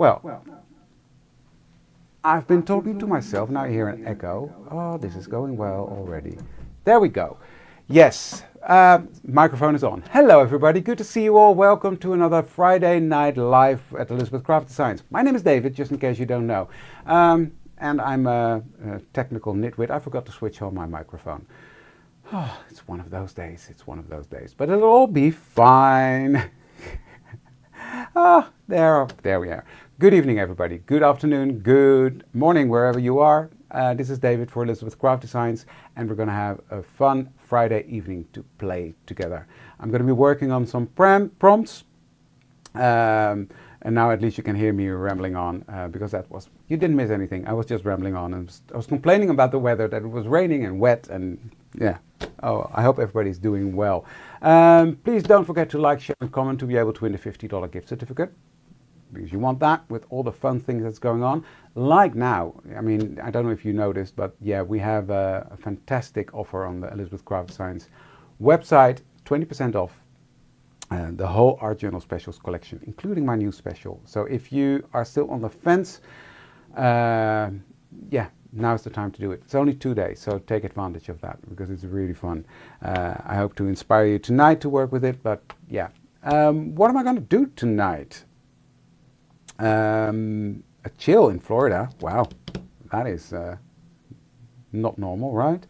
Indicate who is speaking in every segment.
Speaker 1: Well, I've been talking to myself. Now you hear an echo. Oh, this is going well already. There we go. Yes, microphone is on. Hello, everybody. Good to see you all. Welcome to another Friday night live at Elizabeth Craft Designs. My name is David, just in case you don't know. And I'm a technical nitwit. I forgot to switch on my microphone. Oh, it's one of those days. It's one of those days. But it'll all be fine. There we are. Good evening, everybody. Good afternoon, good morning, wherever you are. This is David for Elizabeth Craft Designs, and we're going to have a fun Friday evening to play together. I'm going to be working on some prompts, and now at least you can hear me rambling on, because you didn't miss anything. I was just rambling on, and I was complaining about the weather, that it was raining and wet, and yeah. Oh, I hope everybody's doing well. Please don't forget to like, share, and comment to be able to win the $50 gift certificate, because you want that with all the fun things that's going on. Like now, I mean, I don't know if you noticed, but yeah, we have a fantastic offer on the Elizabeth Craft Designs website, 20% off the whole Art Journal Specials collection, including my new special. So if you are still on the fence, yeah, now's the time to do it. It's only 2 days, so take advantage of that because it's really fun. I hope to inspire you tonight to work with it, but yeah. What am I going to do tonight? A chill in Florida. Wow, that is not normal, right?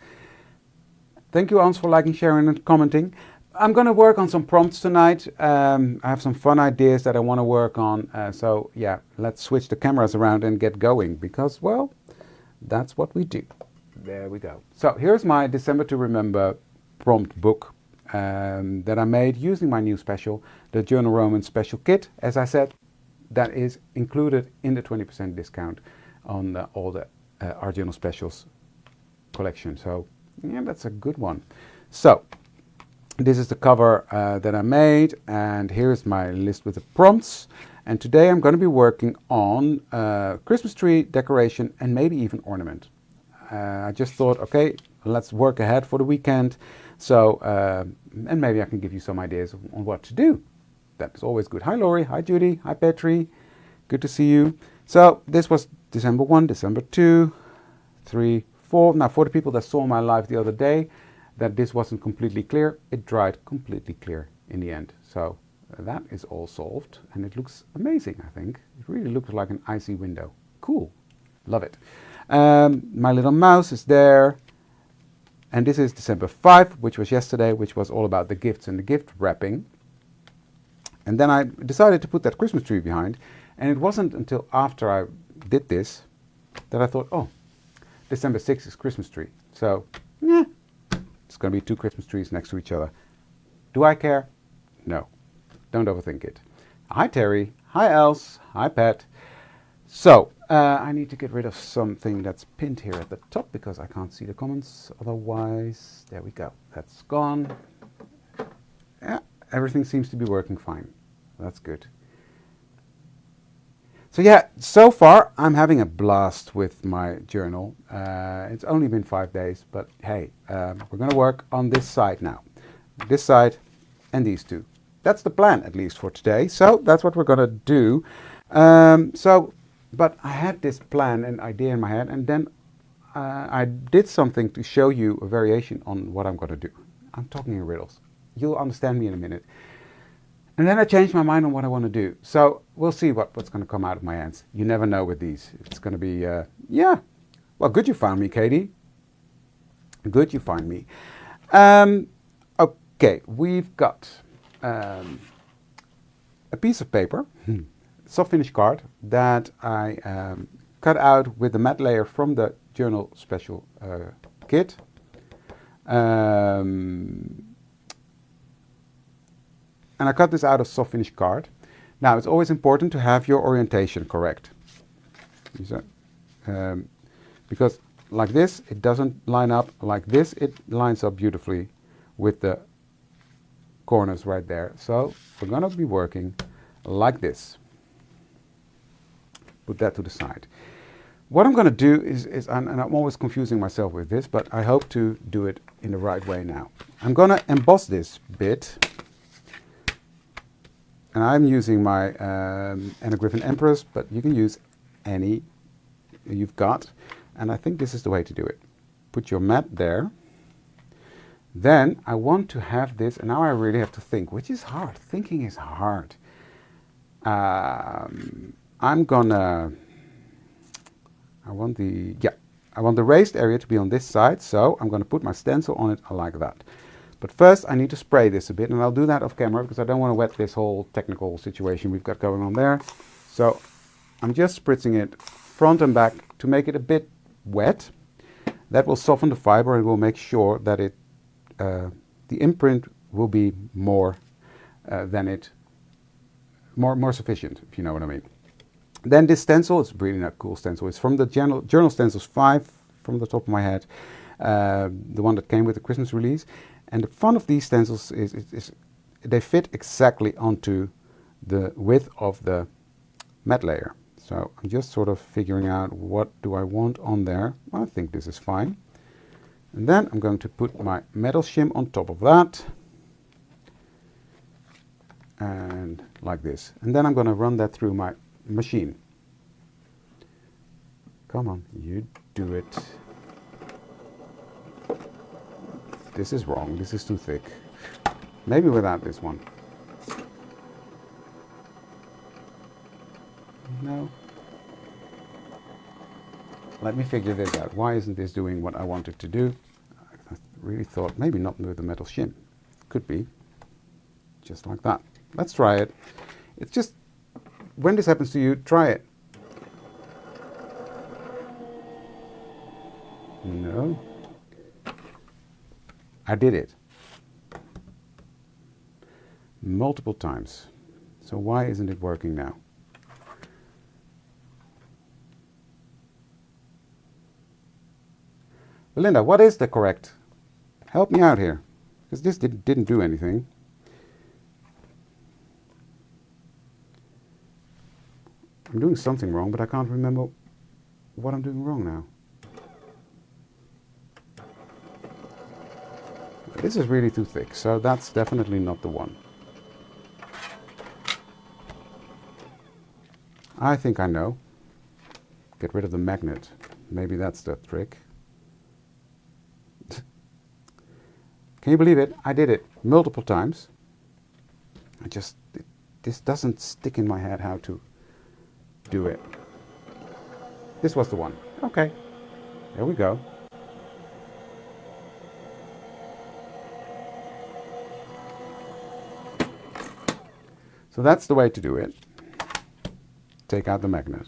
Speaker 1: Thank you, Ans, for liking, sharing, and commenting. I'm going to work on some prompts tonight. I have some fun ideas that I want to work on. So yeah, let's switch the cameras around and get going because, well, that's what we do. There we go. So here's my December to Remember prompt book that I made using my new special, the Journal Roman Special Kit. As I said, that is included in the 20% discount on all the Art Journal Specials collection. So yeah, that's a good one. So this is the cover that I made, and here's my list with the prompts. And today I'm going to be working on Christmas tree decoration and maybe even ornament. I just thought, okay, let's work ahead for the weekend. So, and maybe I can give you some ideas on what to do. That's always good. Hi Laurie, hi Judy, hi Petri. Good to see you. So this was December 1, December 2, 3, 4. Now for the people that saw my live the other day, that this wasn't completely clear, it dried completely clear in the end. So that is all solved, and it looks amazing, I think. It really looks like an icy window. Cool. Love it. My little mouse is there. And this is December 5, which was yesterday, which was all about the gifts and the gift wrapping. And then I decided to put that Christmas tree behind. And it wasn't until after I did this that I thought, oh, December 6th is Christmas tree. So, yeah, it's going to be 2 Christmas trees next to each other. Do I care? No. Don't overthink it. Hi Terry, hi Els, hi Pat. So, I need to get rid of something that's pinned here at the top because I can't see the comments. Otherwise, there we go. That's gone. Yeah, everything seems to be working fine. That's good. So yeah, so far I'm having a blast with my journal. It's only been 5 days, but hey, we're going to work on this side now. This side and these two. That's the plan, at least for today. So that's what we're going to do. But I had this plan and idea in my head, and then I did something to show you a variation on what I'm going to do. I'm talking in riddles. You'll understand me in a minute. And then I changed my mind on what I want to do. So we'll see what's going to come out of my hands. You never know with these. It's going to be, yeah. Well, good you found me, Katie. Good you find me. Okay, we've got a piece of paper, soft finish card, that I cut out with the matte layer from the Journal Special kit. And I cut this out of soft finish card. Now, it's always important to have your orientation correct. Because like this, it doesn't line up. Like this, it lines up beautifully with the corners right there. So we're going to be working like this. Put that to the side. What I'm going to do is and I'm always confusing myself with this, but I hope to do it in the right way now. I'm going to emboss this bit. And I'm using my Anna Griffin Empress, but you can use any you've got. And I think this is the way to do it. Put your mat there. Then I want to have this, and now I really have to think, which is hard. Thinking is hard. I want the raised area to be on this side, so I'm going to put my stencil on it like that. But first I need to spray this a bit, and I'll do that off camera because I don't want to wet this whole technical situation we've got going on there. So I'm just spritzing it front and back to make it a bit wet. That will soften the fiber and will make sure that the imprint will be more more sufficient, if you know what I mean. Then this stencil is really not cool stencil. It's from the Journal Stencils 5 from the top of my head, the one that came with the Christmas release. And the fun of these stencils is they fit exactly onto the width of the matte layer. So I'm just sort of figuring out what do I want on there. I think this is fine. And then I'm going to put my metal shim on top of that. And like this. And then I'm going to run that through my machine. Come on, you do it. This is wrong. This is too thick. Maybe without this one. No. Let me figure this out. Why isn't this doing what I wanted to do? I really thought maybe not with the metal shim. Could be. Just like that. Let's try it. It's just, when this happens to you, try it. No. I did it. Multiple times. So why isn't it working now? Belinda, what is the correct? Help me out here. Because this didn't do anything. I'm doing something wrong, but I can't remember what I'm doing wrong now. This is really too thick, so that's definitely not the one. I think I know. Get rid of the magnet. Maybe that's the trick. Can you believe it? I did it multiple times. This doesn't stick in my head how to do it. This was the one. Okay. There we go. So that's the way to do it. Take out the magnet.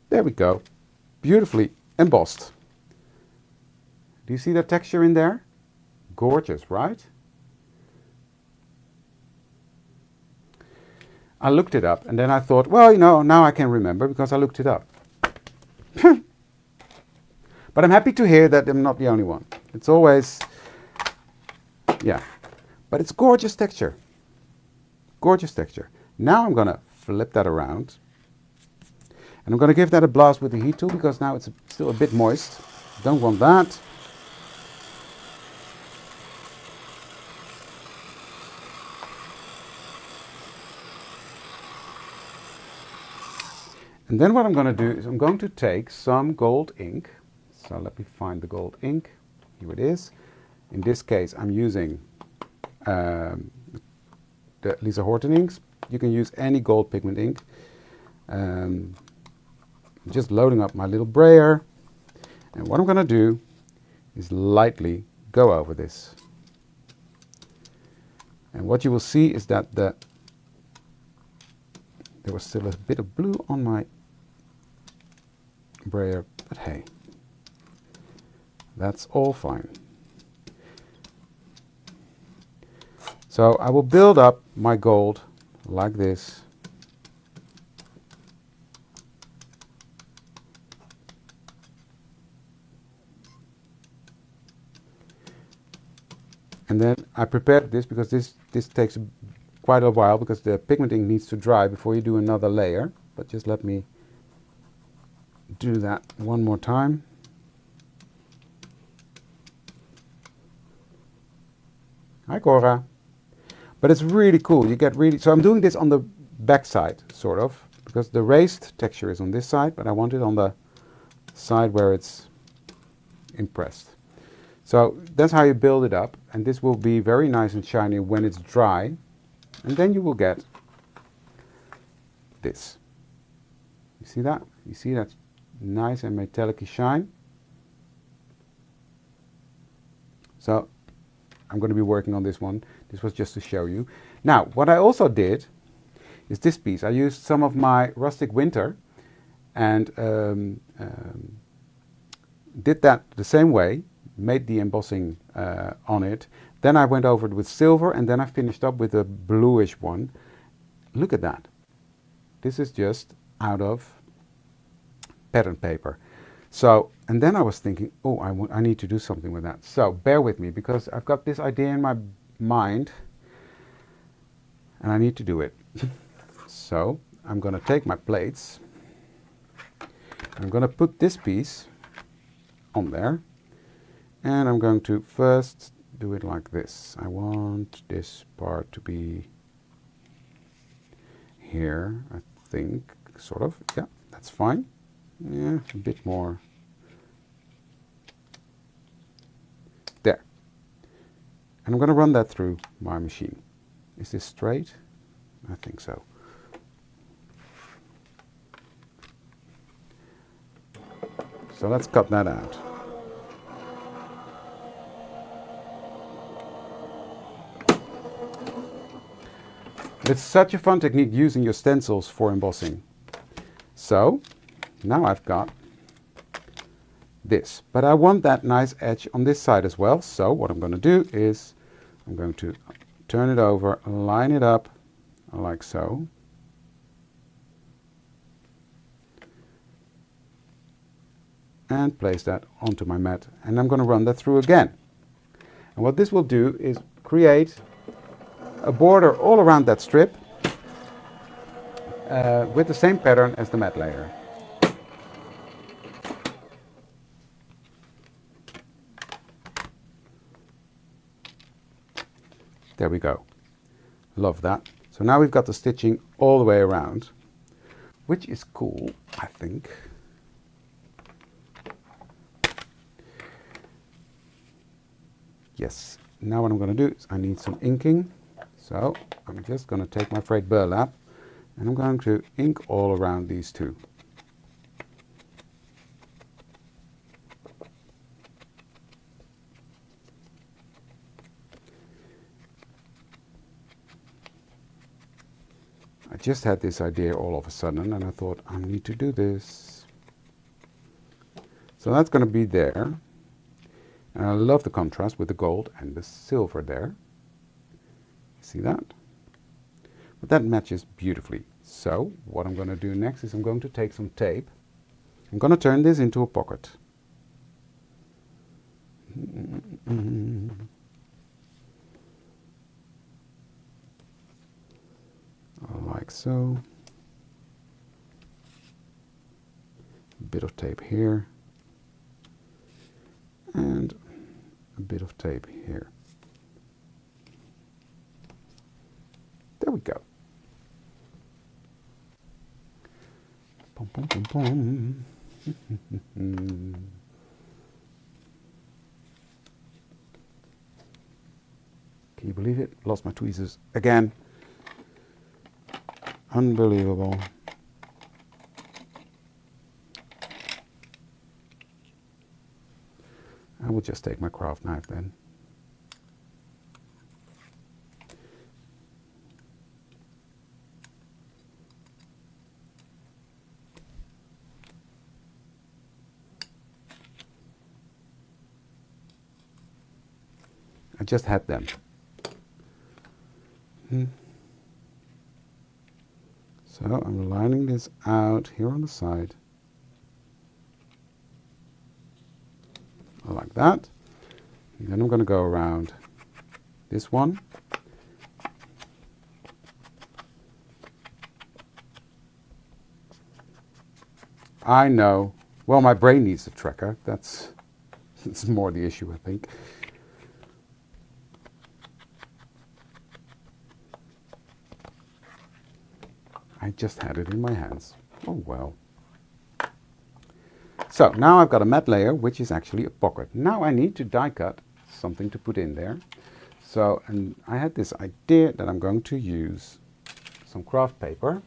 Speaker 1: There we go. Beautifully embossed. Do you see that texture in there? Gorgeous, right? I looked it up and then I thought, well, you know, now I can remember because I looked it up. But I'm happy to hear that I'm not the only one. It's always, yeah. But it's gorgeous texture. Gorgeous texture. Now I'm going to flip that around. And I'm going to give that a blast with the heat tool because now it's still a bit moist. Don't want that. And then what I'm going to do is I'm going to take some gold ink. So let me find the gold ink. Here it is. In this case, I'm using the Lisa Horton inks. You can use any gold pigment ink. Just loading up my little brayer. And what I'm going to do is lightly go over this. And what you will see is that there was still a bit of blue on my brayer, but hey, that's all fine. So I will build up my gold like this. And then I prepared this because this takes quite a while because the pigment ink needs to dry before you do another layer. But just let me do that one more time. Hi Cora. But it's really cool. You get really, so I'm doing this on the back side, sort of, because the raised texture is on this side, but I want it on the side where it's impressed. So that's how you build it up, and this will be very nice and shiny when it's dry, and then you will get this. You see that? You see that nice and metallic shine? So I'm going to be working on this one. This was just to show you. Now, what I also did is this piece. I used some of my rustic winter and did that the same way, made the embossing on it. Then I went over it with silver, and then I finished up with a bluish one. Look at that. This is just out of pattern paper. So, and then I was thinking, oh, I need to do something with that. So bear with me, because I've got this idea in my mind and I need to do it. So I'm going to take my plates. I'm going to put this piece on there, and I'm going to first do it like this. I want this part to be here, I think, sort of. Yeah, that's fine. Yeah, a bit more. There. And I'm going to run that through my machine. Is this straight? I think so. So let's cut that out. It's such a fun technique using your stencils for embossing. So now I've got this, but I want that nice edge on this side as well. So what I'm going to do is I'm going to turn it over, line it up like so. And place that onto my mat, and I'm going to run that through again. And what this will do is create a border all around that strip with the same pattern as the mat layer. There we go. Love that. So now we've got the stitching all the way around, which is cool, I think. Yes, now what I'm going to do is I need some inking. So I'm just going to take my frayed burlap and I'm going to ink all around these two. I just had this idea all of a sudden and I thought I need to do this. So that's going to be there. And I love the contrast with the gold and the silver there. See that? But that matches beautifully. So what I'm going to do next is I'm going to take some tape. I'm going to turn this into a pocket. Like so. A bit of tape here. And a bit of tape here. There we go. Pom, pom, pom, pom. Can you believe it? Lost my tweezers again. Unbelievable. I will just take my craft knife then. I just had them. So I'm lining this out here on the side. Like that. And then I'm going to go around this one. I know. Well, my brain needs a tracker. That's more the issue, I think. I just had it in my hands. Oh well. So now I've got a matte layer, which is actually a pocket. Now I need to die cut something to put in there. So, and I had this idea that I'm going to use some craft paper.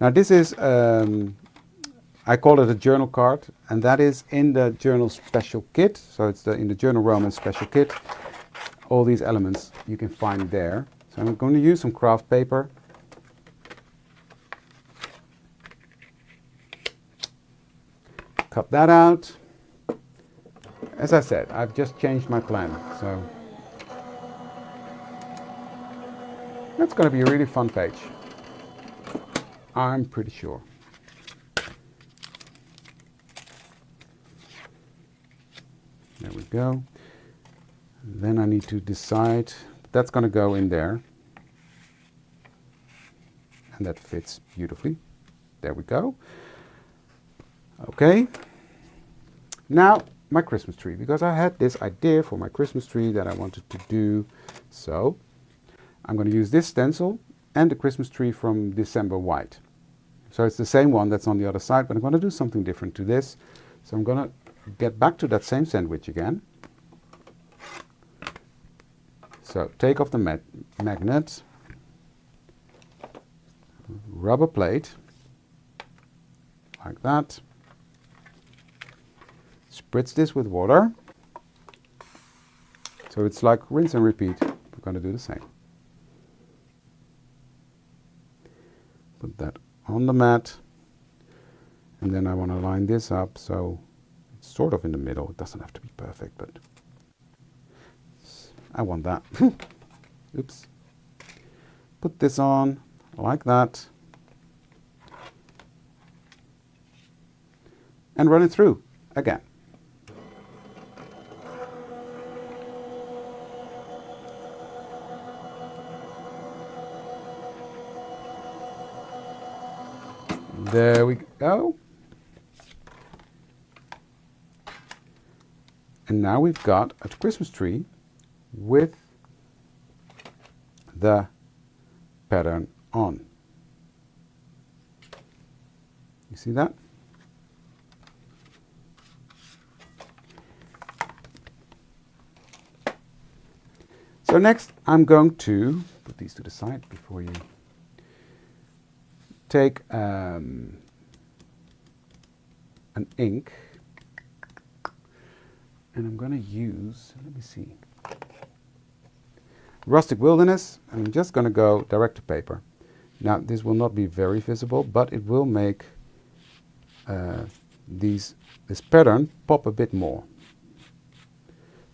Speaker 1: Now this is, I call it a journal card, and that is in the journal special kit. So it's in the Journal Romance special kit. All these elements you can find there. So I'm going to use some craft paper. Cut that out. As I said, I've just changed my plan, so that's going to be a really fun page. I'm pretty sure. There we go. And then I need to decide, that's going to go in there. And that fits beautifully. There we go. Okay. Now, my Christmas tree, because I had this idea for my Christmas tree that I wanted to do. So, I'm going to use this stencil and the Christmas tree from December White. So it's the same one that's on the other side, but I'm going to do something different to this. So I'm going to get back to that same sandwich again. So take off the magnet, rubber plate, like that. Spritz this with water. So it's like rinse and repeat. We're going to do the same. Put that on the mat. And then I want to line this up so it's sort of in the middle. It doesn't have to be perfect, but I want that. Oops. Put this on like that. And run it through again. There we go. And now we've got a Christmas tree with the pattern on. You see that? So next I'm going to put these to the side before you take an ink, and I'm going to use, let me see, Rustic Wilderness, and I'm just going to go direct to paper. Now this will not be very visible, but it will make this pattern pop a bit more.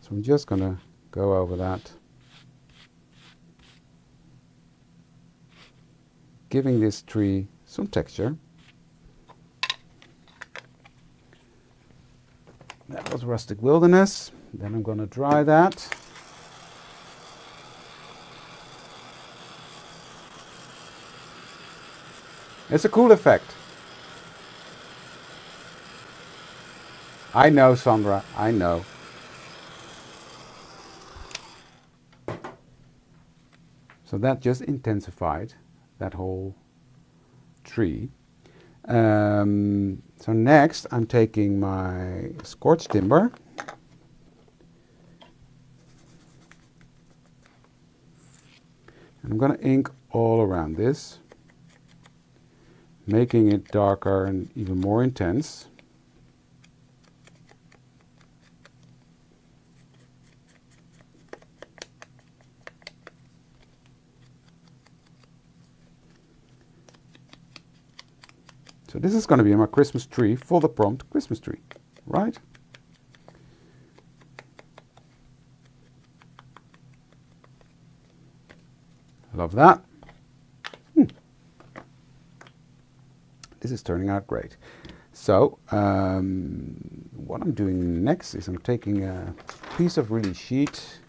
Speaker 1: So I'm just going to go over that, giving this tree some texture. That was Rustic Wilderness. Then I'm going to dry that. It's a cool effect. I know, Sandra, I know. So that just intensified that whole tree. So next I'm taking my scorched timber and I'm going to ink all around this, making it darker and even more intense. So this is going to be my Christmas tree for the prompt Christmas tree, right? Love that. This is turning out great. So what I'm doing next is I'm taking a piece of release sheet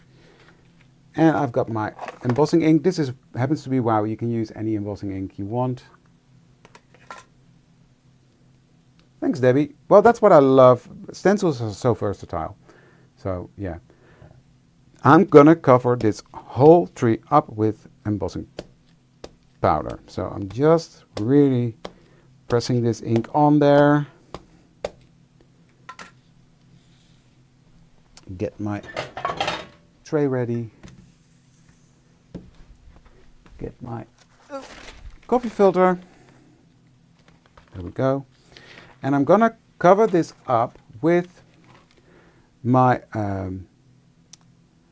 Speaker 1: and I've got my embossing ink. This happens to be WOW. You can use any embossing ink you want. Thanks, Debbie. Well, that's what I love. Stencils are so versatile. So, yeah. I'm going to cover this whole tree up with embossing. powder. So I'm just really pressing this ink on there. Get my tray ready. Get my coffee filter. There we go. And I'm gonna cover this up with my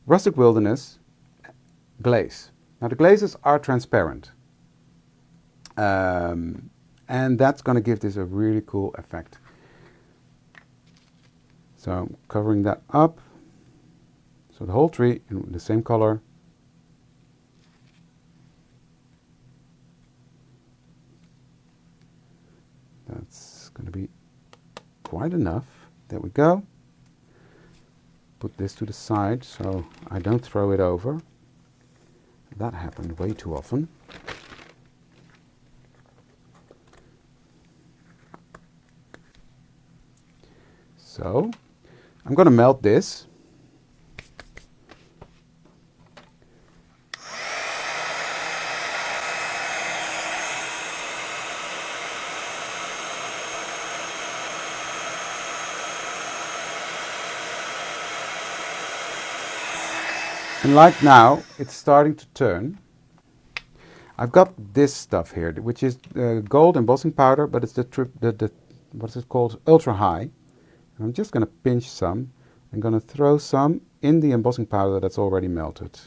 Speaker 1: Rustic Wilderness glaze. Now the glazes are transparent. And that's gonna give this a really cool effect. So I'm covering that up. So the whole tree in the same color. That's going to be quite enough. There we go. Put this to the side so I don't throw it over. That happened way too often. So I'm going to melt this. And like now, it's starting to turn. I've got this stuff here, which is gold embossing powder, but it's the what's it called? Ultra high. And I'm just going to pinch some. I'm going to throw some in the embossing powder that's already melted.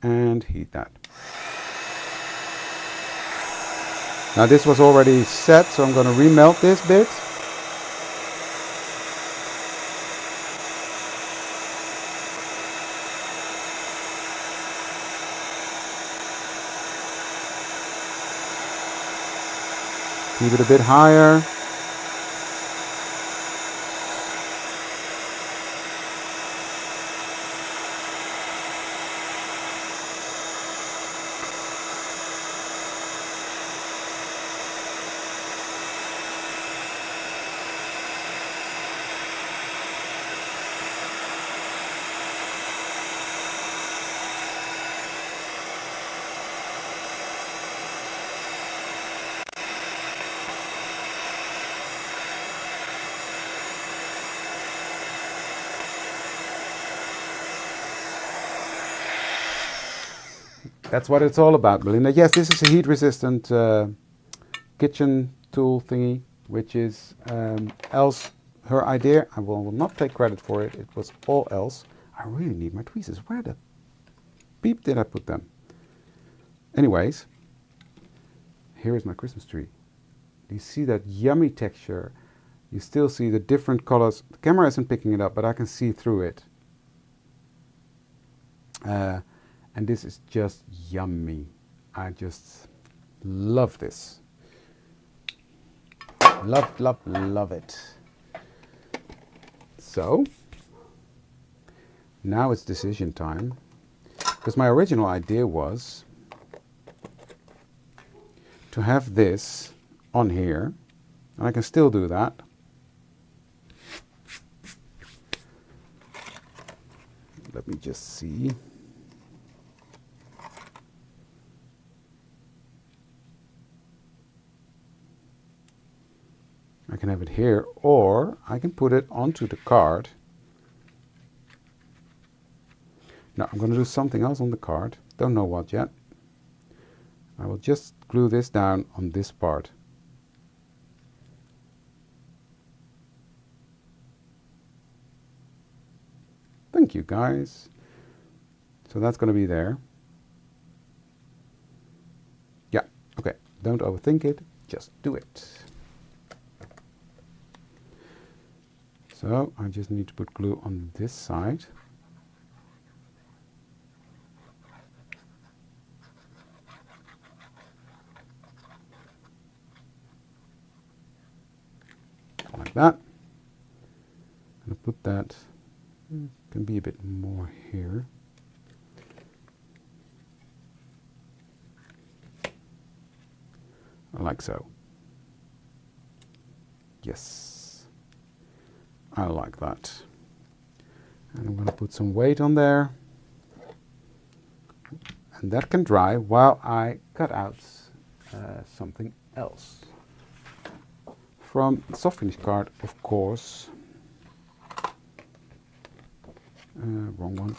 Speaker 1: And heat that. Now this was already set, so I'm going to remelt this bit. Keep it a bit higher. That's what it's all about, Belinda. Yes, this is a heat-resistant kitchen tool thingy, which is Elle's, her idea. I will not take credit for it. It was all Elle's. I really need my tweezers. Where the beep did I put them? Anyways, here is my Christmas tree. Do you see that yummy texture? You still see the different colors. The camera isn't picking it up, but I can see through it. And this is just yummy. I just love this. Love, love, love it. So, now it's decision time. Because my original idea was to have this on here. And I can still do that. Let me just see. I can have it here, or I can put it onto the card. Now I'm going to do something else on the card. Don't know what yet. I will just glue this down on this part. Thank you, guys. So that's going to be there. Yeah, okay. Don't overthink it. Just do it. So I just need to put glue on this side. Like that. I'm going to put that, can be a bit more here. Like so. Yes. I like that. And I'm going to put some weight on there. And that can dry while I cut out something else. From the soft finish card, of course. Wrong one.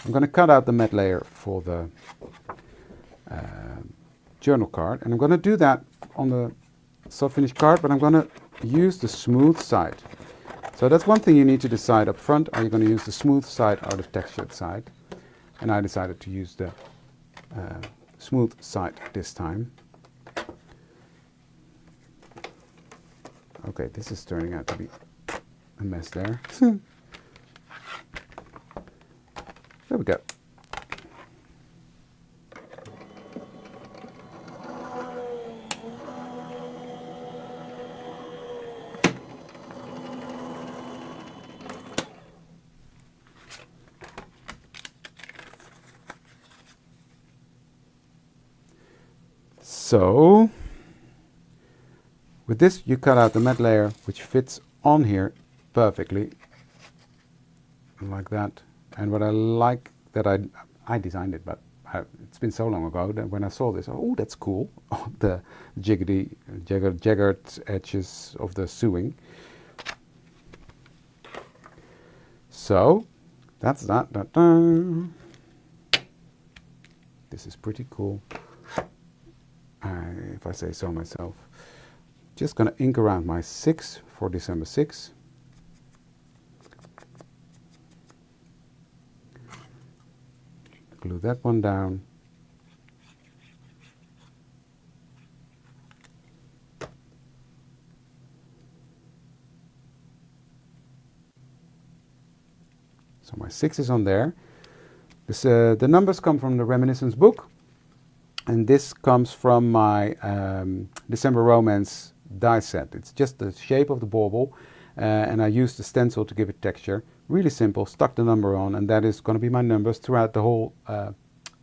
Speaker 1: I'm going to cut out the matte layer for the journal card, and I'm going to do that on the soft finish card, but I'm going to use the smooth side. So that's one thing you need to decide up front. Are you going to use the smooth side or the textured side? And I decided to use the smooth side this time. Okay, this is turning out to be a mess there. There we go. So, with this you cut out the matte layer, which fits on here perfectly, like that. And what I like, that I designed it, but it's been so long ago that when I saw this, oh, that's cool, the jagged edges of the sewing. So, that's that. This is pretty cool. If I say so myself. Just going to ink around my 6 for December 6. Glue that one down. So my 6 is on there. This, the numbers come from the Reminiscence book. And this comes from my December Romance die set. It's just the shape of the bauble, and I used the stencil to give it texture. Really simple, stuck the number on, and that is going to be my numbers throughout the whole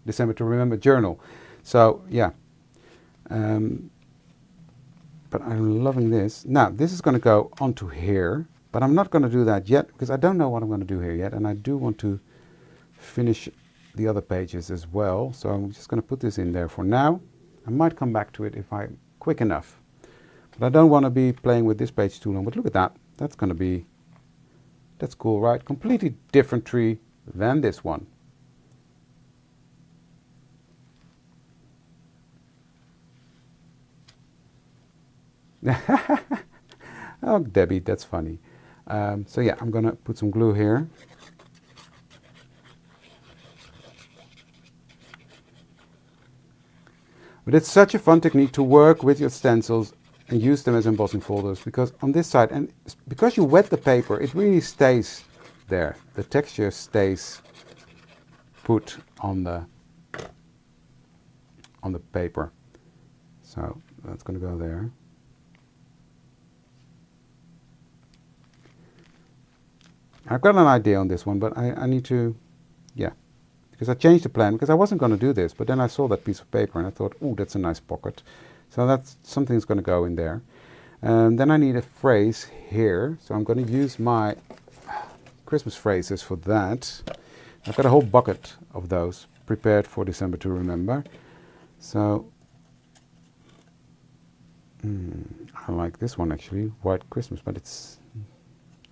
Speaker 1: December to Remember journal. So, yeah. But I'm loving this. Now, this is going to go onto here, but I'm not going to do that yet, because I don't know what I'm going to do here yet, and I do want to finish the other pages as well. So I'm just going to put this in there for now. I might come back to it if I'm quick enough. But I don't want to be playing with this page too long. But look at that. That's going to be, that's cool, right? Completely different tree than this one. Oh, Debbie, that's funny. So yeah, I'm going to put some glue here. But it's such a fun technique to work with your stencils and use them as embossing folders, because on this side, and because you wet the paper, it really stays there. The texture stays put on the paper. So that's going to go there. I've got an idea on this one, but I need to, yeah. Because I changed the plan, because I wasn't going to do this, but then I saw that piece of paper and I thought, oh, that's a nice pocket. So that's something's going to go in there. Then I need a phrase here, so I'm going to use my Christmas phrases for that. I've got a whole bucket of those prepared for December to Remember. So I like this one actually, White Christmas, but it's,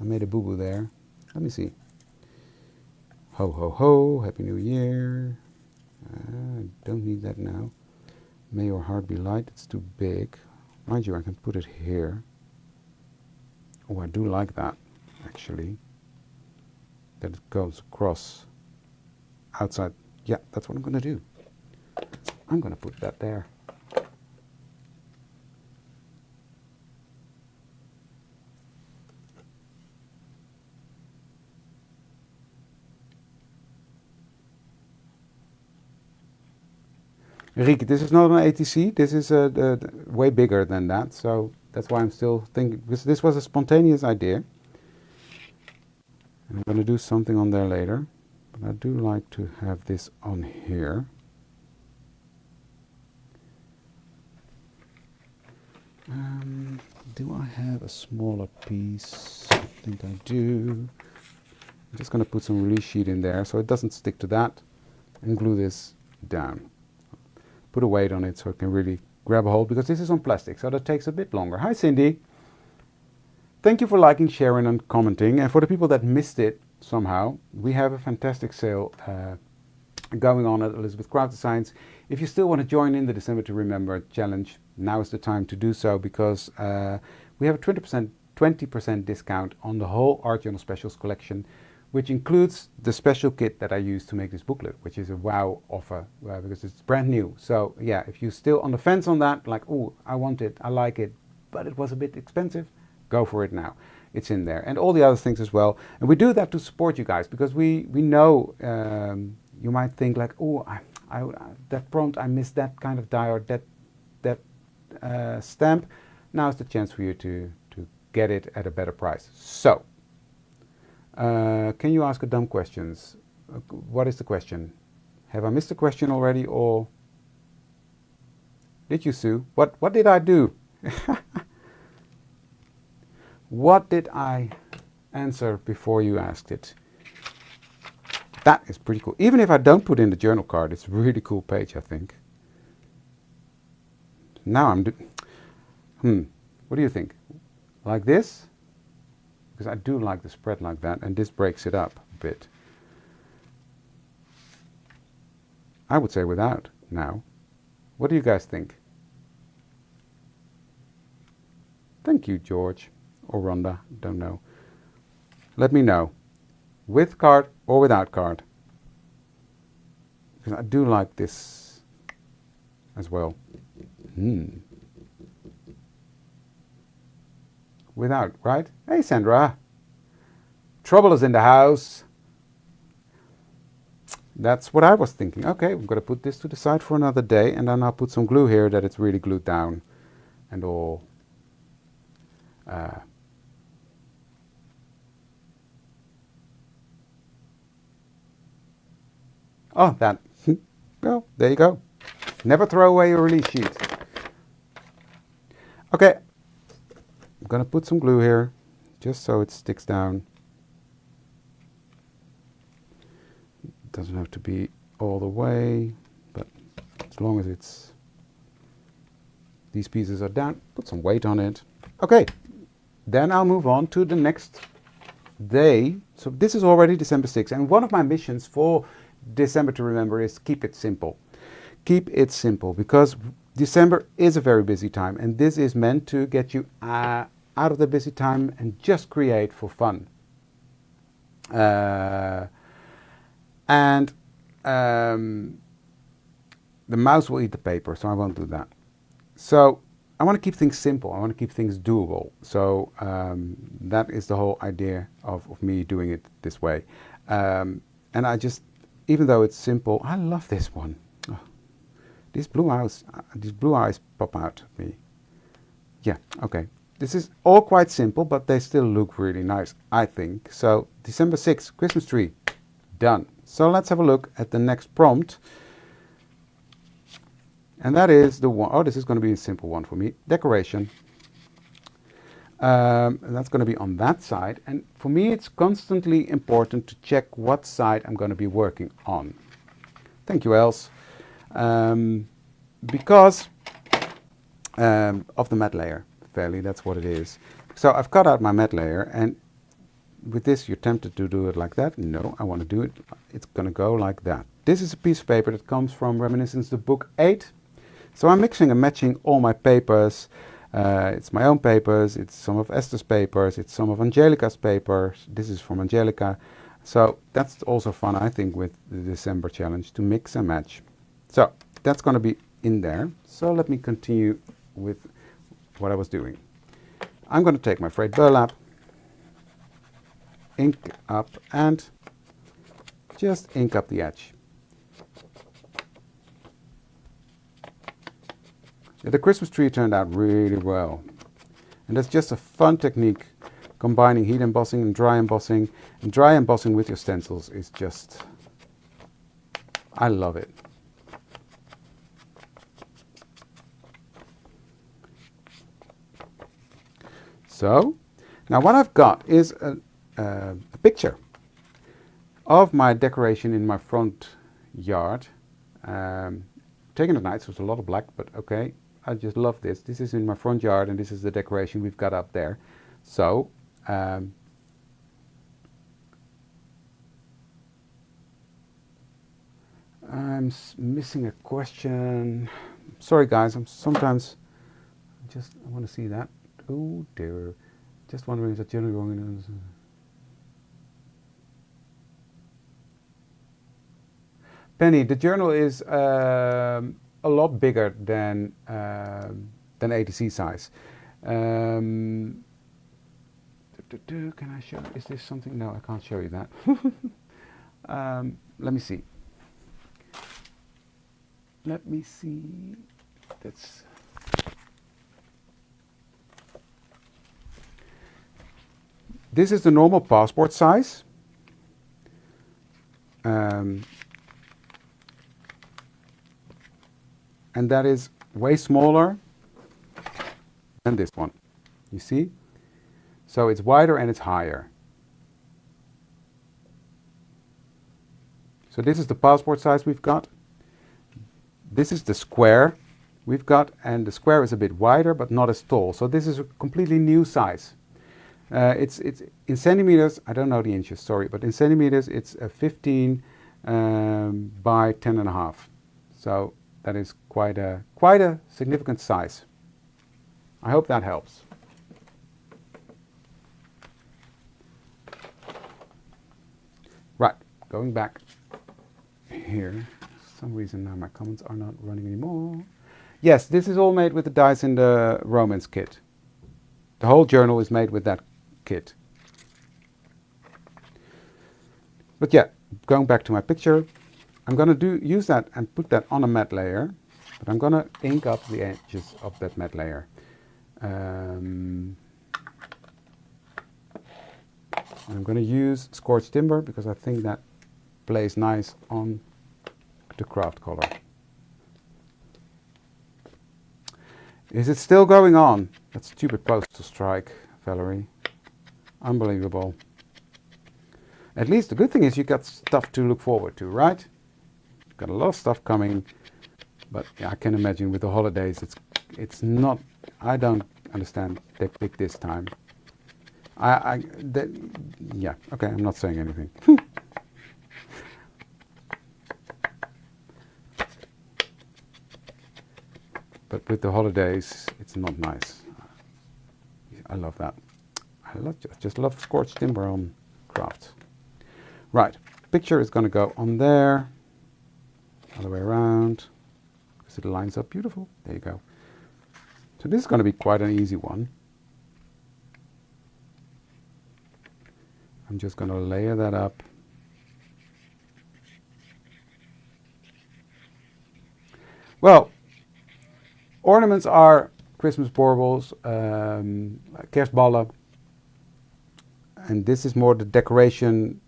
Speaker 1: I made a boo-boo there. Let me see. Ho, ho, ho, Happy New Year. I don't need that now. May your heart be light. It's too big. Mind you, I can put it here. Oh, I do like that, actually. That it goes across outside. Yeah, that's what I'm going to do. I'm going to put that there. Rieke, this is not an ATC, this is way bigger than that, so that's why I'm still thinking, because this was a spontaneous idea. And I'm going to do something on there later, but I do like to have this on here. Do I have a smaller piece? I think I do. I'm just going to put some release sheet in there so it doesn't stick to that, and glue this down. Put a weight on it so it can really grab a hold, because this is on plastic, so that takes a bit longer. Hi Cindy. Thank you for liking, sharing and commenting. And for the people that missed it somehow, we have a fantastic sale going on at Elizabeth Craft Designs. If you still want to join in the December to Remember challenge, now is the time to do so, because we have a 20% discount on the whole Art Journal Specials collection, which includes the special kit that I use to make this booklet, which is a wow offer because it's brand new. So yeah, if you're still on the fence on that, like, oh, I want it, I like it, but it was a bit expensive, go for it now. It's in there. And all the other things as well. And we do that to support you guys, because we know you might think like, oh, I that prompt, I missed that kind of die or that stamp. Now is the chance for you to get it at a better price. So, can you ask a dumb questions? What is the question? Have I missed the question already, or did you, Sue? What did I do? What did I answer before you asked it? That is pretty cool. Even if I don't put in the journal card, it's a really cool page, I think. Now I'm what do you think? Like this? Because I do like the spread like that, and this breaks it up a bit. I would say without now. What do you guys think? Thank you, George or Rhonda, don't know. Let me know, with card or without card. Because I do like this as well. Without, right? Hey, Sandra. Trouble is in the house. That's what I was thinking. Okay, I'm going to put this to the side for another day, and then I'll put some glue here that it's really glued down and all. Oh, that. Well, there you go. Never throw away your release sheet. Okay. I'm going to put some glue here, just so it sticks down. It doesn't have to be all the way, but as long as it's these pieces are down, put some weight on it. Okay, then I'll move on to the next day. So this is already December 6th, and one of my missions for December to Remember is keep it simple. Keep it simple, because December is a very busy time, and this is meant to get you out of the busy time and just create for fun. And the mouse will eat the paper, so I won't do that. So I want to keep things simple. I want to keep things doable. So that is the whole idea of me doing it this way. And I just, even though it's simple, I love this one. Oh, these blue eyes pop out at me. Yeah, okay. This is all quite simple, but they still look really nice, I think. So December 6th, Christmas tree, done. So let's have a look at the next prompt. And that is the one, oh, this is going to be a simple one for me, decoration. And that's going to be on that side. And for me, it's constantly important to check what side I'm going to be working on. Thank you, Els. Because of the matte layer, fairly, that's what it is. So I've cut out my matte layer, and with this you're tempted to do it like that. No, I want to do it, it's going to go like that. This is a piece of paper that comes from Reminiscence, the book 8. So I'm mixing and matching all my papers. It's my own papers, it's some of Esther's papers, it's some of Angelica's papers. This is from Angelica. So that's also fun, I think, with the December challenge, to mix and match. So that's going to be in there. So let me continue with what I was doing. I'm going to take my frayed burlap, ink up, and just ink up the edge. The Christmas tree turned out really well, and that's just a fun technique, combining heat embossing and dry embossing. And dry embossing with your stencils is just, I love it. So now what I've got is a picture of my decoration in my front yard. Taken at night, so it's a lot of black, but okay. I just love this. This is in my front yard, and this is the decoration we've got up there. So, I'm missing a question. Sorry, guys. I want to see that. Oh dear. Just wondering if the generally wrong. Penny, the journal is a lot bigger than ATC size. Can I show? Is this something? No, I can't show you that. Let me see. Let me see. That's. This is the normal passport size. And that is way smaller than this one. You see? So it's wider and it's higher. So this is the passport size we've got. This is the square we've got, and the square is a bit wider but not as tall. So this is a completely new size. It's in centimeters. I don't know the inches, sorry, but in centimeters it's a 15 by 10.5. So that is quite a significant size. I hope that helps. Right, going back here. For some reason now my comments are not running anymore. Yes, this is all made with the dies in the Romance kit. The whole journal is made with that kit. But yeah, going back to my picture, I'm going to use that and put that on a matte layer, but I'm going to ink up the edges of that matte layer. And I'm going to use scorched timber because I think that plays nice on the craft color. Is it still going on? That stupid postal strike, Valerie. Unbelievable. At least the good thing is you got stuff to look forward to, right? Got a lot of stuff coming, but yeah, I can imagine with the holidays, it's not. I don't understand they picked this time. Yeah, okay, I'm not saying anything. But with the holidays, it's not nice. I love that. Just love scorched timber on crafts. Right, picture is going to go on there. Other way around, because it lines up beautiful. There you go. So this is going to be quite an easy one. I'm just going to layer that up. Well, ornaments are Christmas baubles, kerstballen, and this is more the decoration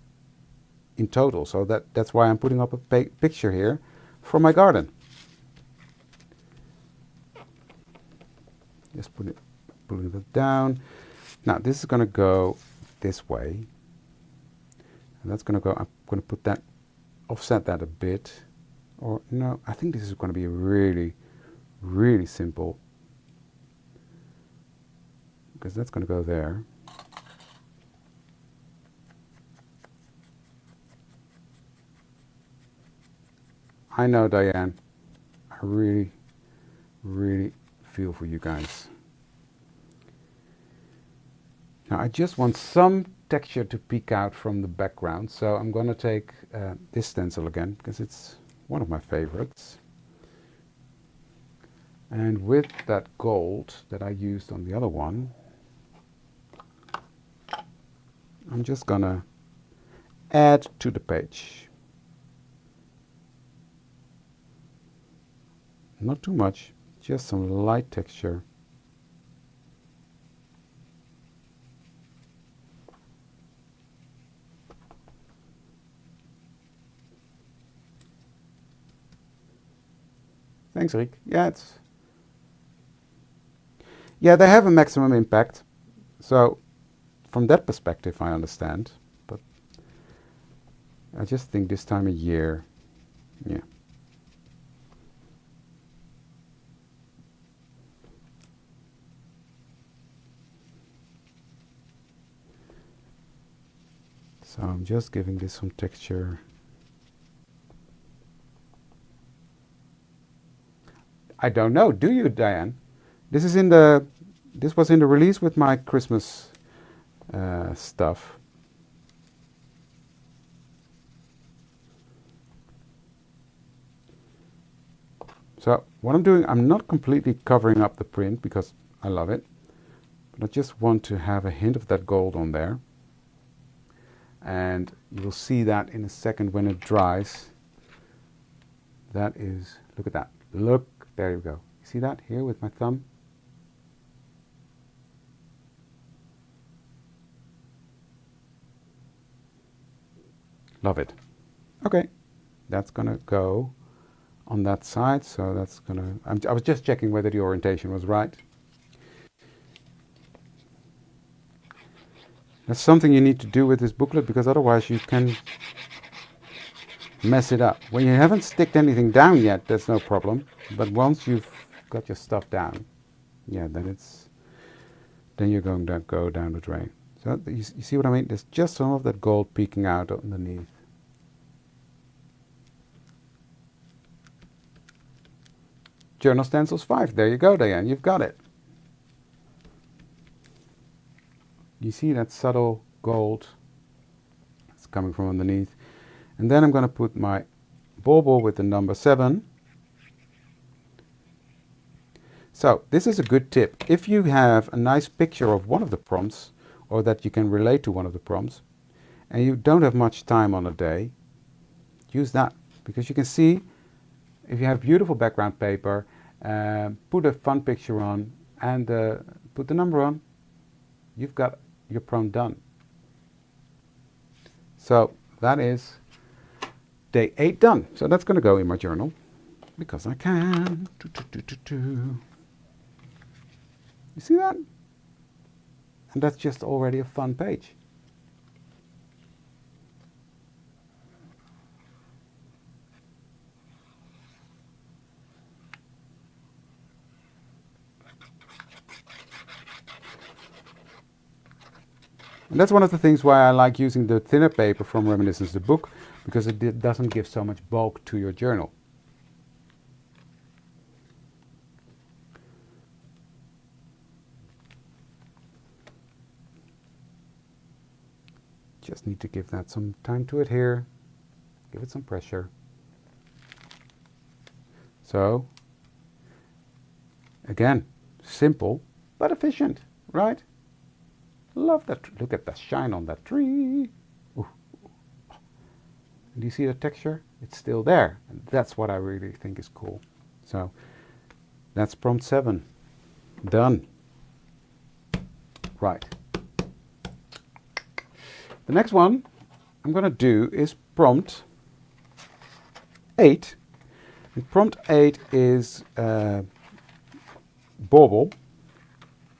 Speaker 1: in total. So that's why I'm putting up a picture here for my garden. Just putting it down. Now this is going to go this way, and that's going to go. I'm going to put that, offset that a bit, or no, I think this is going to be really, really simple, because that's going to go there. I know, Diane. I really, really feel for you guys. Now I just want some texture to peek out from the background, so I'm going to take this stencil again, because it's one of my favorites. And with that gold that I used on the other one, I'm just going to add to the page. Not too much, just some light texture. Thanks, Rick. Yeah, they have a maximum impact. So from that perspective, I understand. I just think this time of year, yeah. I'm just giving this some texture. I don't know, do you, Diane? This was in the release with my Christmas stuff. So what I'm doing, I'm not completely covering up the print because I love it, but I just want to have a hint of that gold on there. And you'll see that in a second when it dries. That is, look at that. Look, there you go. You see that here with my thumb? Love it. Okay, that's gonna go on that side, so that's gonna, I was just checking whether the orientation was right. That's something you need to do with this booklet, because otherwise you can mess it up. When you haven't sticked anything down yet, that's no problem, but once you've got your stuff down, yeah, then you're going to go down the drain. So you see what I mean? There's just some of that gold peeking out underneath. Journal Stencils 5, there you go, Diane, you've got it. You see that subtle gold? It's coming from underneath. And then I'm going to put my bauble with the number 7. So this is a good tip. If you have a nice picture of one of the prompts, or that you can relate to one of the prompts, and you don't have much time on a day, use that. Because you can see, if you have beautiful background paper, put a fun picture on, and put the number on, you've got your prompt done. So that is day 8 done. So that's going to go in my journal, because I can. You see that? And that's just already a fun page. And that's one of the things why I like using the thinner paper from Reminiscence the book, because it doesn't give so much bulk to your journal. Just need to give that some time to adhere, give it some pressure. So, again, simple but efficient, right? Love that. Look at the shine on that tree. Ooh. Do you see the texture? It's still there. And that's what I really think is cool. So that's prompt 7. Done. Right. The next one I'm going to do is prompt 8. And prompt 8 is bauble.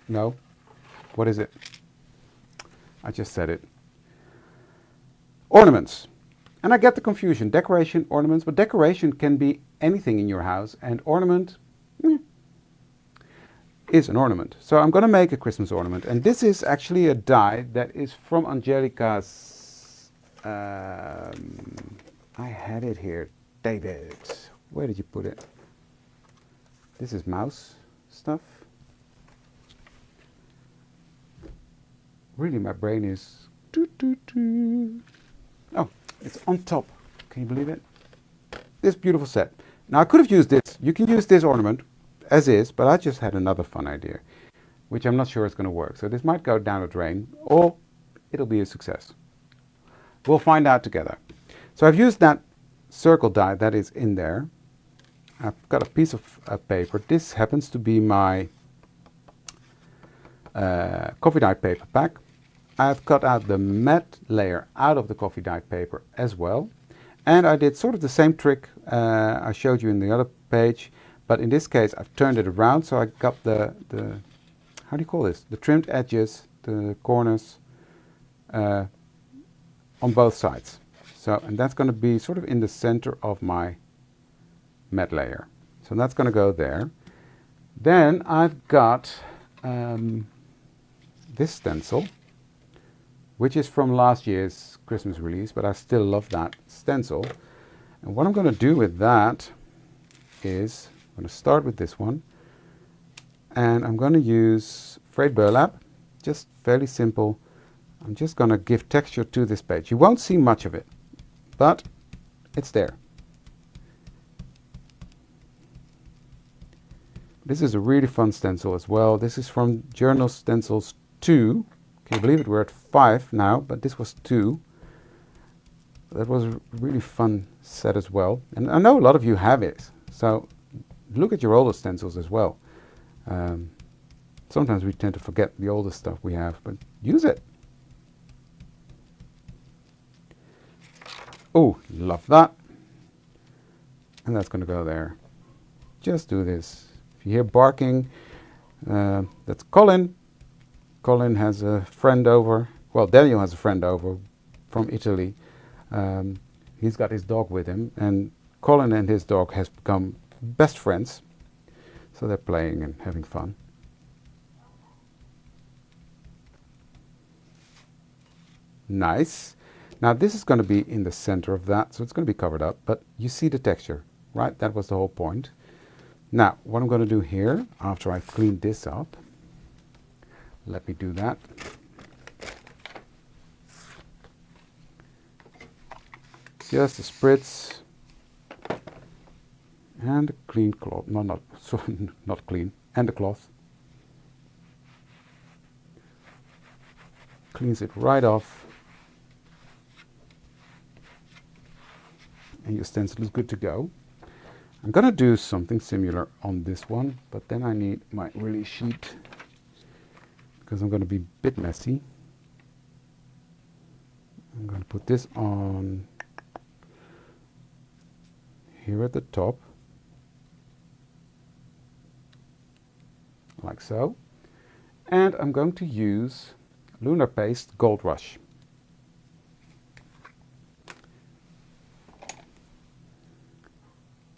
Speaker 1: No. What is it? I just said it. Ornaments. And I get the confusion. Decoration, ornaments. But decoration can be anything in your house. And ornament is an ornament. So I'm going to make a Christmas ornament. And this is actually a die that is from Angelica's... I had it here. David. Where did you put it? This is mouse stuff. Really, my brain is... Oh, it's on top. Can you believe it? This beautiful set. Now, I could have used this. You can use this ornament as is, but I just had another fun idea, which I'm not sure is going to work. So this might go down the drain, or it'll be a success. We'll find out together. So I've used that circle die that is in there. I've got a piece of paper. This happens to be my coffee dye paper pack. I've cut out the matte layer out of the coffee dye paper as well. And I did sort of the same trick I showed you in the other page, but in this case I've turned it around, so I got the how do you call this? The trimmed edges, the corners on both sides. So, and that's going to be sort of in the center of my matte layer. So that's going to go there. Then I've got this stencil, which is from last year's Christmas release, but I still love that stencil. And what I'm going to do with that is I'm going to start with this one, and I'm going to use frayed burlap, just fairly simple. I'm just going to give texture to this page. You won't see much of it, but it's there. This is a really fun stencil as well. This is from Journal Stencils 2. Can you believe it? We're at 5 now, but this was 2. That was a really fun set as well. And I know a lot of you have it, so look at your older stencils as well. Sometimes we tend to forget the older stuff we have, but use it. Oh, love that. And that's going to go there. Just do this. If you hear barking, that's Colin. Colin has a friend over. Well, Daniel has a friend over from Italy. He's got his dog with him, and Colin and his dog has become best friends. So they're playing and having fun. Nice. Now this is going to be in the center of that, so it's going to be covered up, but you see the texture, right? That was the whole point. Now, what I'm going to do here, after I've cleaned this up, let me do that. Just a spritz and a clean cloth. No, not clean, and a cloth. Cleans it right off. And your stencil is good to go. I'm going to do something similar on this one, but then I need my release sheet because I'm going to be a bit messy. I'm going to put this on here at the top, like so. And I'm going to use Lunar Paste Gold Rush.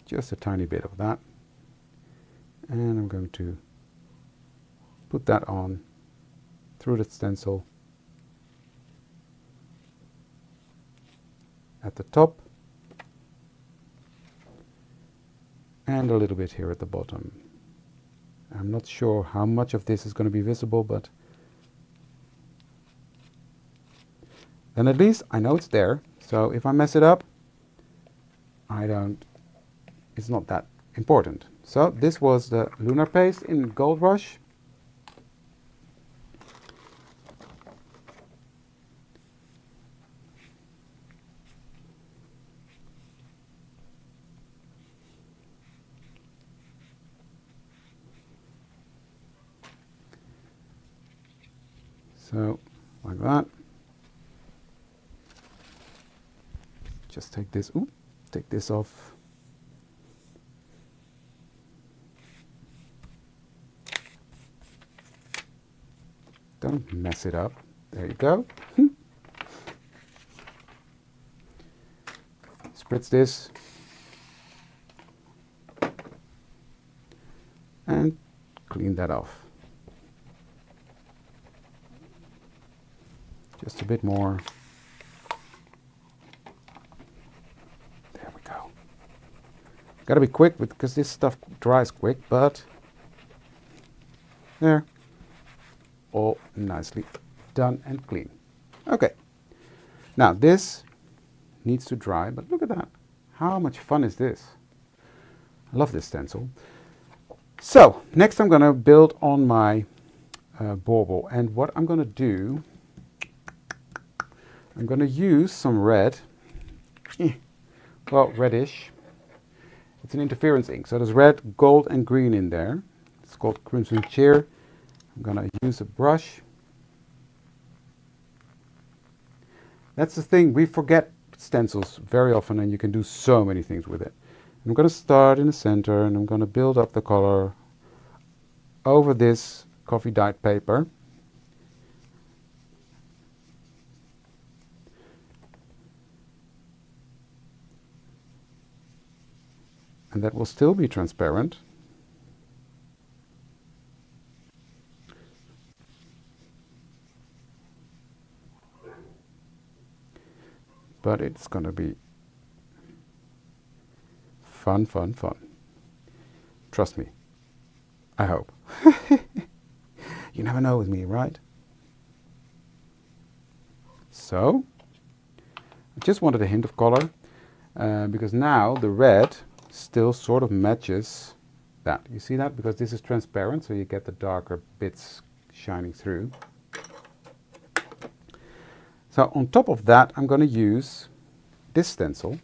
Speaker 1: Just a tiny bit of that, and I'm going to put that on through the stencil at the top and a little bit here at the bottom. I'm not sure how much of this is going to be visible, but then at least I know it's there, so if I mess it up, it's not that important. So this was the Lunar Paste in Gold Rush. So like that. Just take this off. Don't mess it up. There you go. Spritz this. And clean that off. Just a bit more. There we go. Gotta be quick because this stuff dries quick, but there. All nicely done and clean. Okay. Now this needs to dry, but look at that. How much fun is this? I love this stencil. So next I'm going to build on my bauble, and what I'm going to do, I'm going to use some red, well, reddish. It's an interference ink, so there's red, gold and green in there. It's called Crimson Cheer. I'm going to use a brush. That's the thing, we forget stencils very often, and you can do so many things with it. I'm going to start in the center, and I'm going to build up the color over this coffee dyed paper. And that will still be transparent. but it's gonna be fun, fun, fun. Trust me. I hope. You never know with me, right? So, I just wanted a hint of color, because now the red still sort of matches that. You see that? Because this is transparent, so you get the darker bits shining through. So on top of that, I'm going to use this stencil.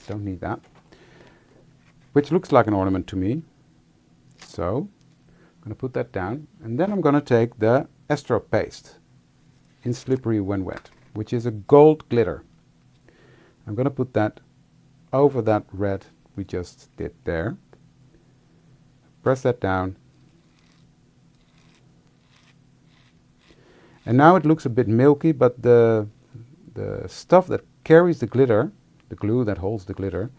Speaker 1: Don't need that. Which looks like an ornament to me. So I'm going to put that down. And then I'm going to take the Estro paste in Slippery When Wet, which is a gold glitter. I'm going to put that over that red we just did there. Press that down. And now it looks a bit milky, but the stuff that carries the glitter, the glue that holds the glitter,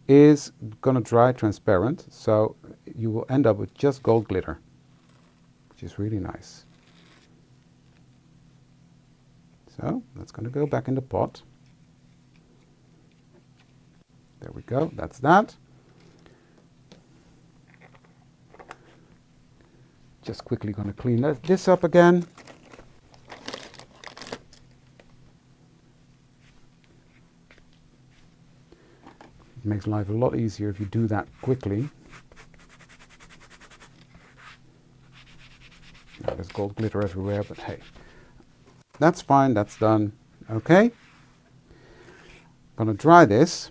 Speaker 1: is going to dry transparent. So you will end up with just gold glitter, which is really nice. So that's going to go back in the pot. There we go, that's that. Just quickly going to clean this up again. It makes life a lot easier if you do that quickly. Now, there's gold glitter everywhere, but hey, that's fine, that's done. Okay, I'm gonna dry this.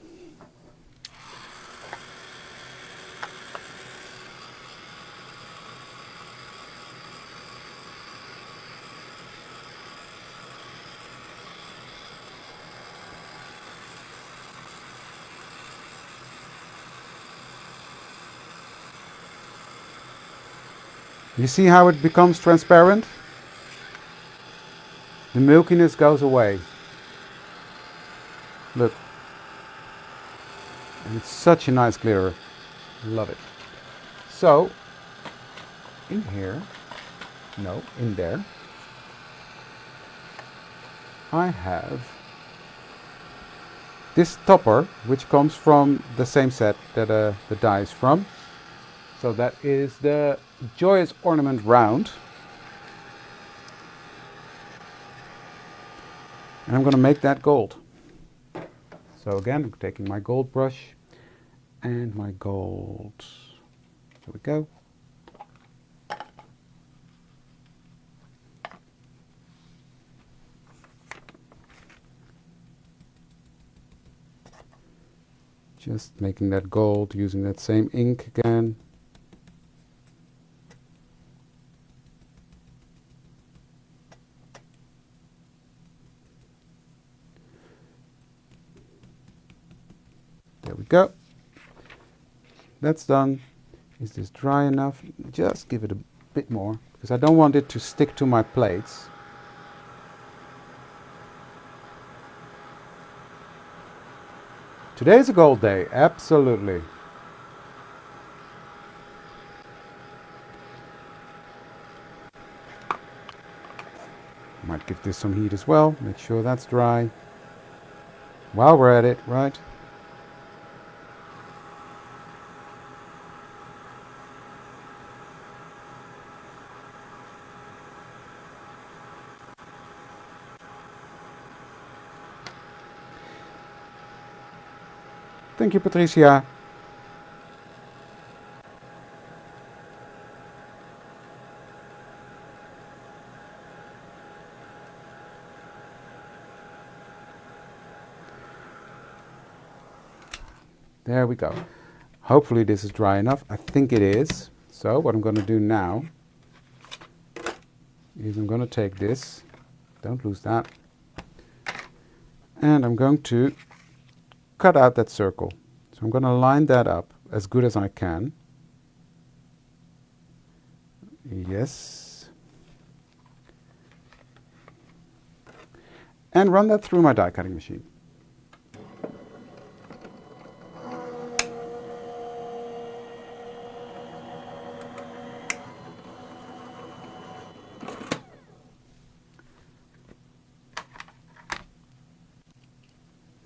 Speaker 1: You see how it becomes transparent? The milkiness goes away. Look. And it's such a nice glitter. Love it. So, in here, no, in there, I have this topper, which comes from the same set that the die is from. So that is the Joyous Ornament Round. And I'm going to make that gold. So again, I'm taking my gold brush and my gold. There we go. Just making that gold using that same ink again. There we go. That's done. Is this dry enough? Just give it a bit more, because I don't want it to stick to my plates. Today's a gold day, absolutely. Might give this some heat as well, make sure that's dry. While we're at it, right? Thank you, Patricia. There we go. Hopefully this is dry enough. I think it is. So what I'm going to do now is I'm going to take this, don't lose that, and I'm going to cut out that circle. So I'm going to line that up as good as I can. Yes. And run that through my die cutting machine.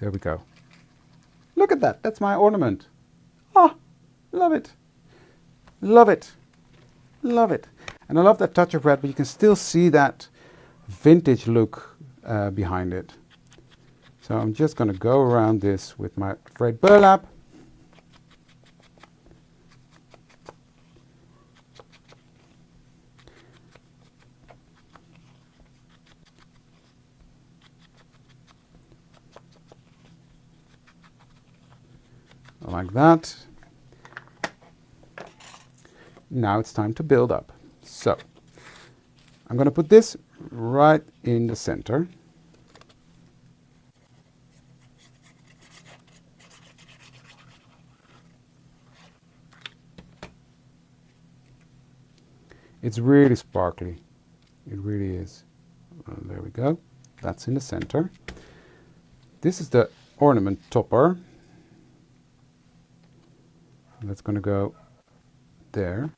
Speaker 1: There we go. Look at that. That's my ornament. Ah, love it. Love it. Love it. And I love that touch of red, but you can still see that vintage look behind it. So I'm just going to go around this with my frayed burlap. Like that. Now it's time to build up. So I'm going to put this right in the center. It's really sparkly. It really is. There we go. That's in the center. This is the ornament topper. That's going to go there.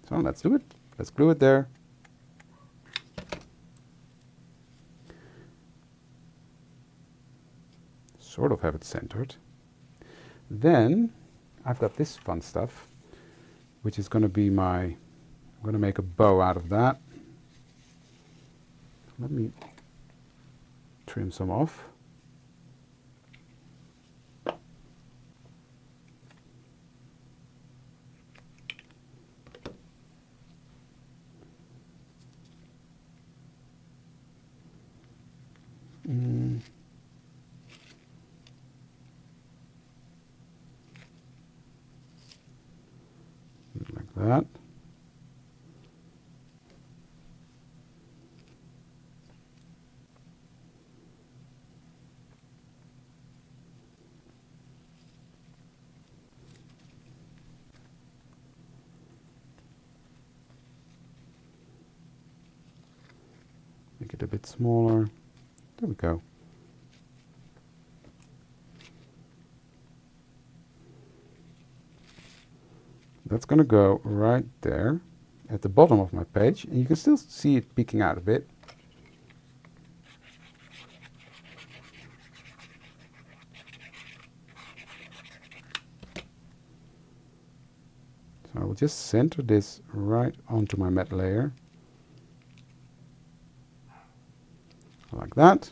Speaker 1: So let's do it. Let's glue it there. Sort of have it centered. Then I've got this fun stuff, which is going to be my, I'm going to make a bow out of that. Let me trim some off. Like that. Make it a bit smaller. There we go. That's going to go right there at the bottom of my page, and you can still see it peeking out a bit. So I will just center this right onto my matte layer, like that.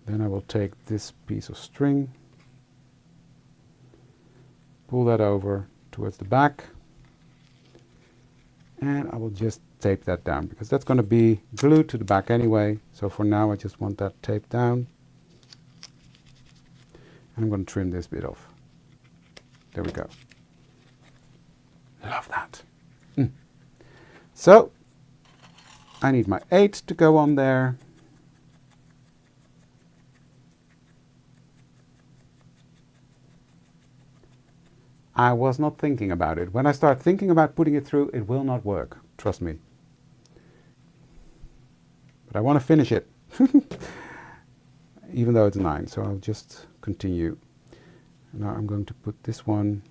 Speaker 1: Then I will take this piece of string, pull that over towards the back, and I will just tape that down because that's going to be glued to the back anyway. So for now I just want that taped down, and I'm going to trim this bit off. There we go. Love that. So I need my 8 to go on there. I was not thinking about it. When I start thinking about putting it through, it will not work. Trust me. But I want to finish it. Even though it's 9. So I'll just continue. Now I'm going to put this one.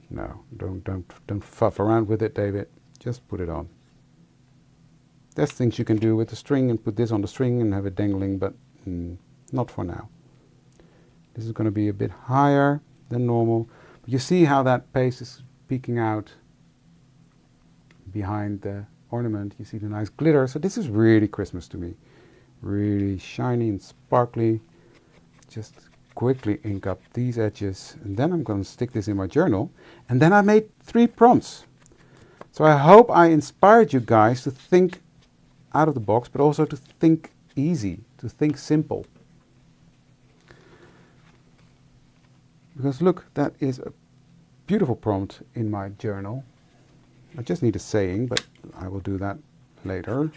Speaker 1: No, don't fuff around with it, David. Just put it on. There's things you can do with the string and put this on the string and have it dangling, but not for now. This is going to be a bit higher than normal. But you see how that paste is peeking out behind the ornament. You see the nice glitter. So this is really Christmas to me. Really shiny and sparkly. Just quickly ink up these edges. And then I'm going to stick this in my journal. And then I made 3 prompts. So I hope I inspired you guys to think out of the box, but also to think easy, to think simple. Because look, that is a beautiful prompt in my journal. I just need a saying, but I will do that later.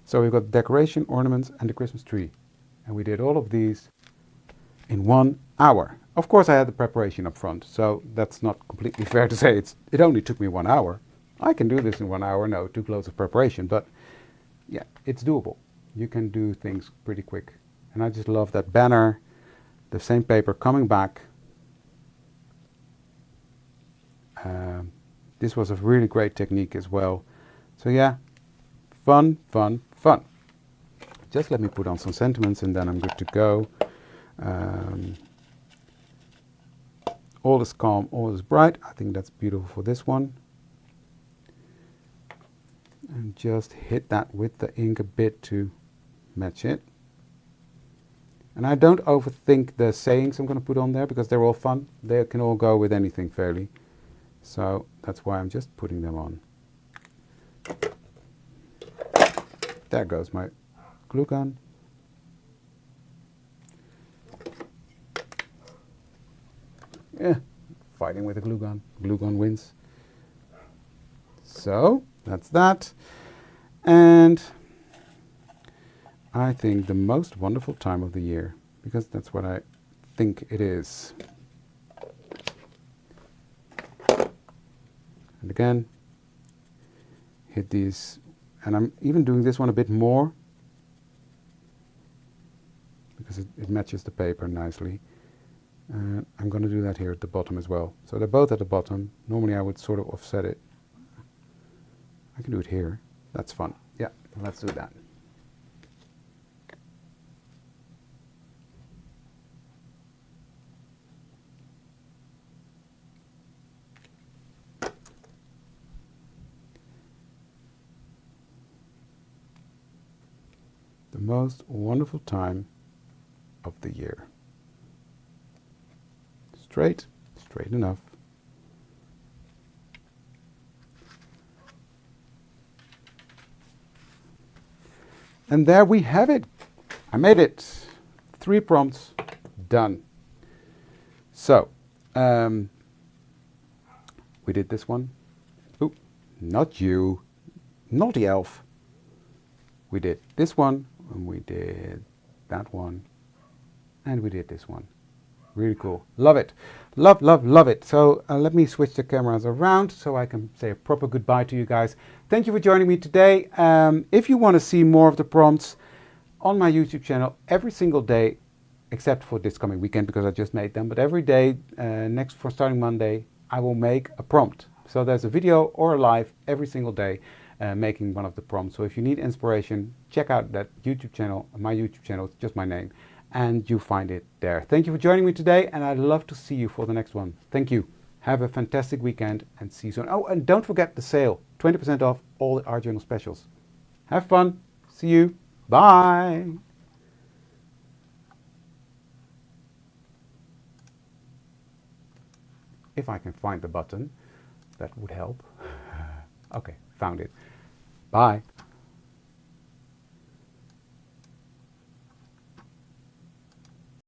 Speaker 1: So we've got decoration, ornaments, and the Christmas tree. And we did all of these in 1 hour. Of course, I had the preparation up front, so that's not completely fair to say it only took me 1 hour. I can do this in 1 hour, no, 2 loads of preparation, but yeah, it's doable. you can do things pretty quick. And I just love that banner, the same paper coming back. This was a really great technique as well. So yeah, fun, fun, fun. Just let me put on some sentiments and then I'm good to go. All is calm, all is bright. I think that's beautiful for this one. And just hit that with the ink a bit to match it. And I don't overthink the sayings I'm going to put on there because they're all fun. They can all go with anything fairly. So that's why I'm just putting them on. There goes my glue gun. Yeah, fighting with a glue gun. Glue gun wins. So that's that. And I think the most wonderful time of the year, because that's what I think it is. And again, hit these, and I'm even doing this one a bit more because it matches the paper nicely. I'm going to do that here at the bottom as well. So they're both at the bottom. Normally I would sort of offset it. I can do it here. That's fun. Yeah, let's do that. The most wonderful time of the year. Straight, straight enough. And there we have it. I made it. 3 prompts done. So, we did this one. Oop, not you. Naughty elf. We did this one, and we did that one, and we did this one. Really cool. Love it. Love, love, love it. So let me switch the cameras around so I can say a proper goodbye to you guys. Thank you for joining me today. If you want to see more of the prompts on my YouTube channel every single day, except for this coming weekend because I just made them, but every day starting Monday, I will make a prompt. So there's a video or a live every single day making one of the prompts. So if you need inspiration, check out that YouTube channel, my YouTube channel, it's just my name, and you find it there. Thank you for joining me today, and I'd love to see you for the next one. Thank you. Have a fantastic weekend and see you soon. Oh, and don't forget the sale, 20% off all the Art Journal specials. Have fun. See you. Bye. If I can find the button, that would help. Okay, found it. Bye.